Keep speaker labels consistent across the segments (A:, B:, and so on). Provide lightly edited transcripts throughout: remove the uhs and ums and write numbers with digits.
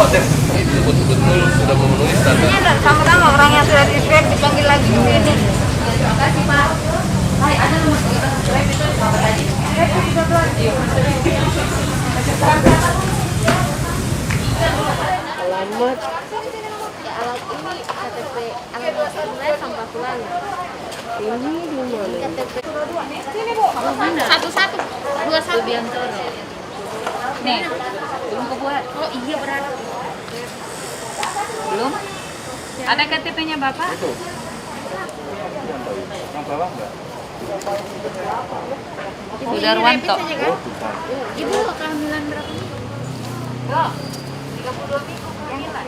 A: itu betul-betul sudah memenuhi standar.
B: Ini sama-sama orang yang sudah di swab dipanggil lagi ke sini. Terima kasih Pak. Hai, ada nomor kita swab itu apa tadi?
C: Alamat ya, alat ini KTP alamat sebenarnya Sampasulan. Ini di mana? KTP
B: Sini Bu. Satu-satu. 21 Biantoro. Nih, belum kebuat. Oh iya berarti. Belum? Ada KTP-nya Bapak?
D: Itu. Yang bawah enggak?
B: Ibu Darwanto.
C: Ibu kehamilan berapa minggu?
B: Enggak. 32 minggu. Yang hilang.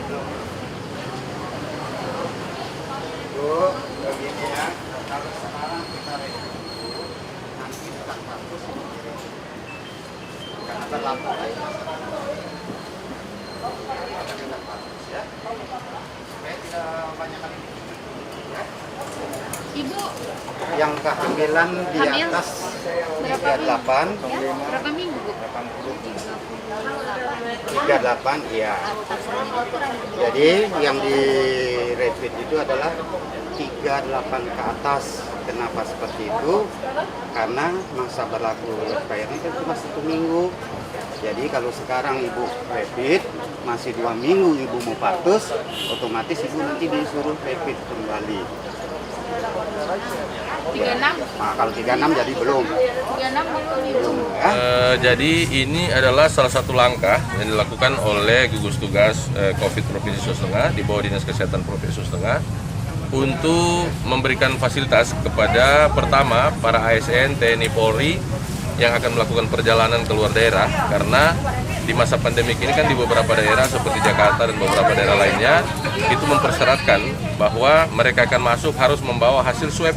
D: Bu, begini ya. Kalau sekarang kita review dulu, nanti tak bagus karena terlambat aja. Kita bagus ya. Supaya tidak banyak kali ya.
B: Ibu
D: Yang kehamilan di
B: Hamil?
D: atas
B: Berapa
D: 38,
B: berapa minggu Bu?
D: 38, iya. Jadi yang di rapid itu adalah 38 ke atas. Kenapa seperti itu? Karena masa berlaku expirednya kan cuma 1 minggu. Jadi kalau sekarang ibu rapid masih 2 minggu ibu mau partus, otomatis ibu nanti disuruh rapid kembali.
B: 36.
D: Nah, kalau 36 jadi belum.
B: 36 belum.
D: Ya.
A: Jadi ini adalah salah satu langkah yang dilakukan oleh gugus tugas COVID Provinsi Sulawesi Tengah di bawah Dinas Kesehatan Provinsi Sulawesi Tengah untuk memberikan fasilitas kepada pertama para ASN, TNI, Polri yang akan melakukan perjalanan ke luar daerah, karena di masa pandemik ini kan di beberapa daerah seperti Jakarta dan beberapa daerah lainnya itu mempersyaratkan bahwa mereka akan masuk harus membawa hasil swab,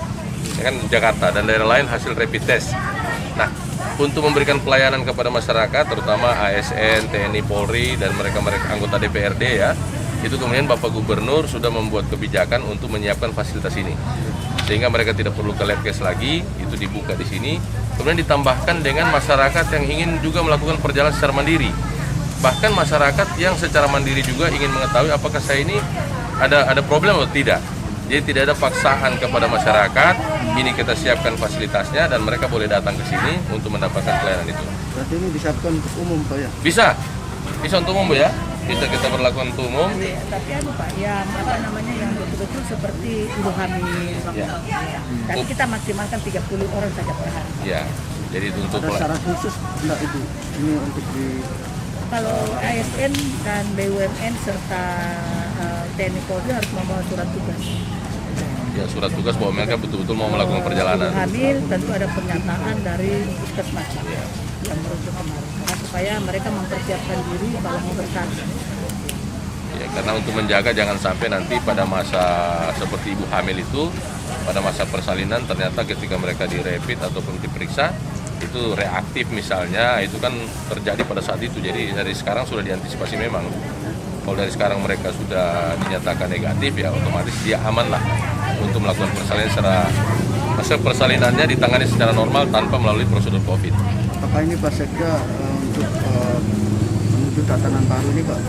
A: ya kan, Jakarta dan daerah lain hasil rapid test. Nah, untuk memberikan pelayanan kepada masyarakat terutama ASN, TNI, Polri dan mereka-mereka anggota DPRD ya, itu kemudian Bapak Gubernur sudah membuat kebijakan untuk menyiapkan fasilitas ini. Sehingga mereka tidak perlu ke labkes lagi, itu dibuka di sini. Kemudian ditambahkan dengan masyarakat yang ingin juga melakukan perjalanan secara mandiri. Bahkan masyarakat yang secara mandiri juga ingin mengetahui apakah saya ini ada problem atau tidak. Jadi tidak ada paksaan kepada masyarakat, ini kita siapkan fasilitasnya dan mereka boleh datang ke sini untuk mendapatkan pelayanan itu.
E: Berarti ini disiapkan untuk umum Pak ya?
A: Bisa untuk umum Bu ya. Bisa kita berlakukan untuk umum.
F: Tapi Pak, yang yang betul-betul seperti ibu hamil,
A: Ya.
F: tapi kita maksimalkan 30 orang saja per hari.
A: Ya, jadi itu untuk
E: Ada syarat khusus enggak Ibu? Ini untuk di
F: Kalau ASN dan BUMN serta TNI Polri harus membawa surat tugas.
A: ya surat tugas bahwa mereka betul-betul mau melakukan perjalanan.
F: Ibu hamil tentu ada pernyataan dari puskesmas yang merujuk kemarin, supaya mereka mempersiapkan diri kalau mau bertanding.
A: Ya, karena untuk menjaga jangan sampai nanti pada masa seperti ibu hamil itu, pada masa persalinan ternyata ketika mereka direpit ataupun diperiksa itu reaktif misalnya, itu kan terjadi pada saat itu. Jadi dari sekarang sudah diantisipasi memang. Kalau dari sekarang mereka sudah dinyatakan negatif ya otomatis dia aman lah untuk melakukan persalinan secara masa persalinannya ditangani secara normal tanpa melalui prosedur COVID.
E: apakah ini Pak Sekda untuk menuju tatanan baru ini Pak?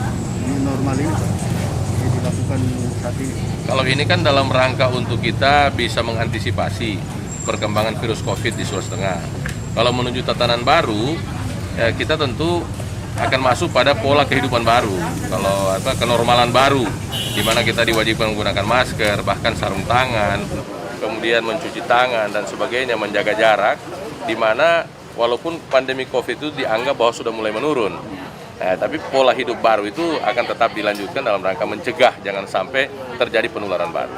E: Ini normal ini Pak? Ini dilakukan saat ini.
A: Kalau ini kan dalam rangka untuk kita bisa mengantisipasi perkembangan virus COVID di Sulawesi Tengah. Kalau menuju tatanan baru, ya kita tentu akan masuk pada pola kehidupan baru. Kalau kenormalan baru, di mana kita diwajibkan menggunakan masker, bahkan sarung tangan, kemudian mencuci tangan dan sebagainya, menjaga jarak, di mana walaupun pandemi COVID itu dianggap bahwa sudah mulai menurun. Nah, tapi pola hidup baru itu akan tetap dilanjutkan dalam rangka mencegah jangan sampai terjadi penularan baru.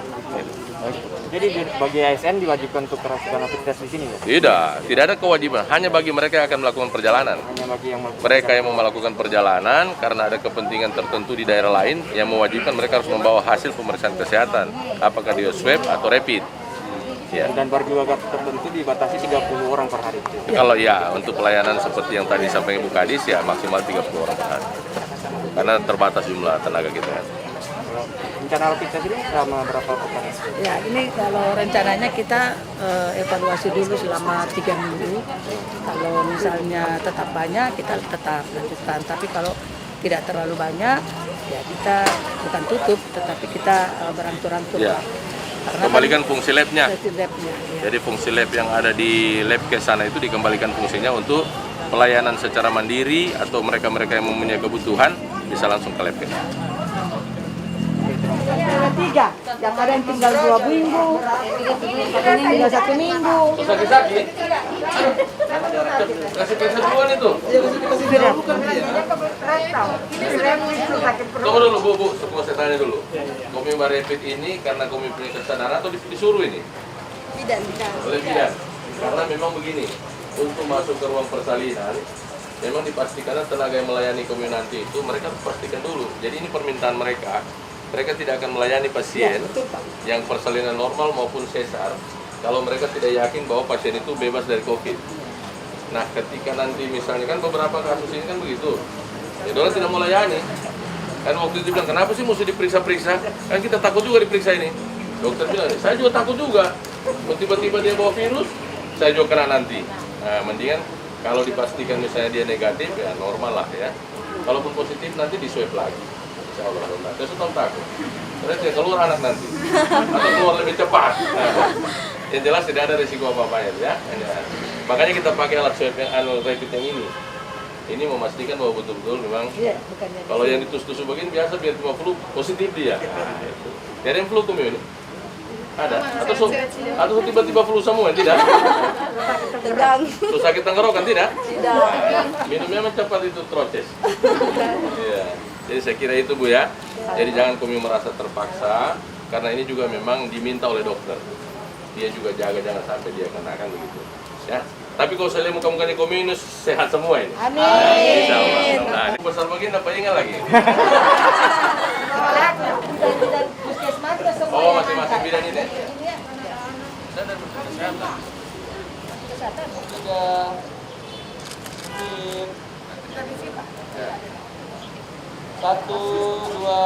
G: Jadi bagi ASN diwajibkan untuk melakukan rapid test di sini ya?
A: Tidak ada kewajiban, hanya bagi mereka yang akan melakukan perjalanan.
G: Hanya bagi yang
A: Mereka yang mau melakukan perjalanan karena ada kepentingan tertentu di daerah lain yang mewajibkan mereka harus membawa hasil pemeriksaan kesehatan, apakah dia swab atau rapid. Ya.
G: Dan warga tertentu dibatasi 30 orang per hari.
A: Kalau ya untuk pelayanan seperti yang tadi sampaikan Ibu Kadis ya maksimal 30 orang per hari. Karena terbatas jumlah tenaga kita.
G: Rencana rapid test ini selama berapa pekan?
F: Ya, ini kalau rencananya kita evaluasi dulu selama 3 minggu. Kalau misalnya tetap banyak, kita tetap lanjutkan. Tapi kalau tidak terlalu banyak, ya kita bukan tutup, tetapi kita berangsur-angsur.
A: Ya.
F: Karena
A: Kembalikan fungsi labnya.
F: labnya. Ya.
A: Jadi fungsi lab yang ada di lab ke sana itu dikembalikan fungsinya untuk pelayanan secara mandiri atau mereka-mereka yang mempunyai kebutuhan bisa langsung ke lab ke sana.
F: Tiga, yang ada yang tinggal 2 minggu, tinggal 1 minggu.
A: Sakit-sakit? Kasih pesan duluan itu. Tunggu dulu Bu, semua saya tanya dulu. Komi Barepit ini karena Komi punya kesadaran atau disuruh ini?
C: Tidak.
A: Oleh bidan. Karena memang begini, untuk masuk ke ruang persalinan, memang dipastikan tenaga yang melayani Komi nanti itu mereka pastikan dulu. Jadi ini permintaan mereka. Mereka tidak akan melayani pasien yang persalinan normal maupun sesar kalau mereka tidak yakin bahwa pasien itu bebas dari COVID. Nah, ketika nanti misalnya kan beberapa kasus ini kan begitu, ya dokter tidak melayani. Kan waktu itu bilang, kenapa sih mesti diperiksa-periksa? Kan kita takut juga diperiksa ini. Dokter bilang, saya juga takut juga. Tiba-tiba dia bawa virus, saya juga kena nanti. Nah, mendingan kalau dipastikan misalnya dia negatif, ya normal lah ya. Kalaupun positif nanti di swab lagi. Insya Allah, saya sudah takut. Terus dia keluar anak nanti, atau keluar lebih cepat. Nah, yang jelas tidak ada risiko apa-apa ya. Makanya kita pakai alat swab yang rapid yang ini. Ini memastikan bahwa betul-betul memang kalau yang ditusuk-tusuk begini biasa biar cuma flu positif dia. Nah, itu. Ada yang flu ini? Ada? Atau tiba-tiba flu semua? Tidak? Terus sakit tenggorokan? Tidak? Minumnya cepat itu troches. Iya. Jadi saya kira itu Bu ya. Jadi jangan Komi merasa terpaksa karena ini juga memang diminta oleh dokter. Dia juga jaga jangan sampai dia kenakan begitu. Ya. Tapi kalau saya lihat muka-mukanya Komi ini sehat semua ini. Amin. Insya Allah. Nah, ini besar begini apa ingat lagi? Oh, masing-masing bidang ini. Saya dari kesehatan.
H: Satu, dua,